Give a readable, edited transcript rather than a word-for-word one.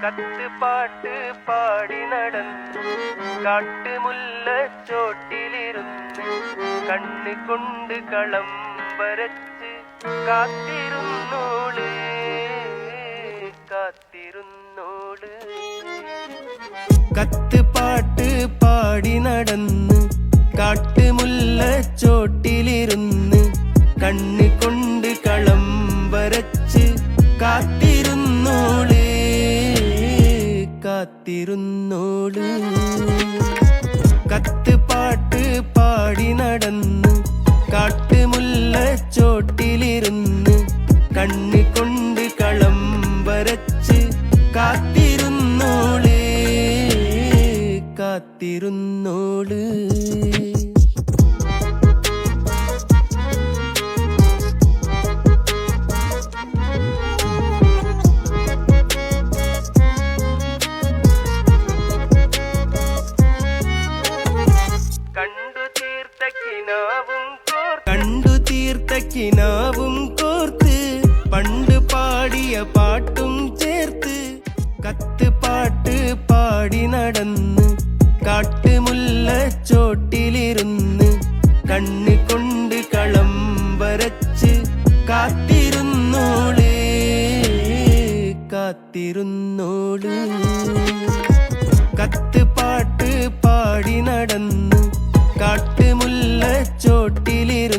കത്ത് പാട്ട് പാടി നടന്നു കാട്ടുമുല്ലച്ചോട്ടിലിരുന്ന് കണ്ണ് കൊണ്ട് കളം വരച്ച് കാത്തിരുന്നോള് കാത്തിരുന്നോള്. കത്ത് പാട്ട് പാടി നടന്ന് കാട്ടുമുല്ലച്ചോട്ടിലിരുന്ന് കണ്ണ് കൊണ്ട് കളം വരച്ച് കാത്തിരുന്നോള് കാത്തിരുന്നോള്. കത്ത് പാട്ട് പാടി നടന്ന് കാട്ടുമുല്ലച്ചോട്ടിലിരുന്ന് കണ്ണ് കൊണ്ട് കളം വരച്ച് കാത്തിരുന്നോള് കാത്തിരുന്നോള്. കണ്ടു തീർത്ത കിനാവും കോർത്ത് പണ്ട് പാടിയ പാട്ടും ചേർത്ത് കത്ത് പാട്ട് പാടി നടന്ന് കാട്ടുമുല്ലച്ചോട്ടിലിരുന്ന് കണ്ണ് കൊണ്ട് കളം വരച്ച് കാത്തിരുന്നോള് കാത്തിരുന്നോള്.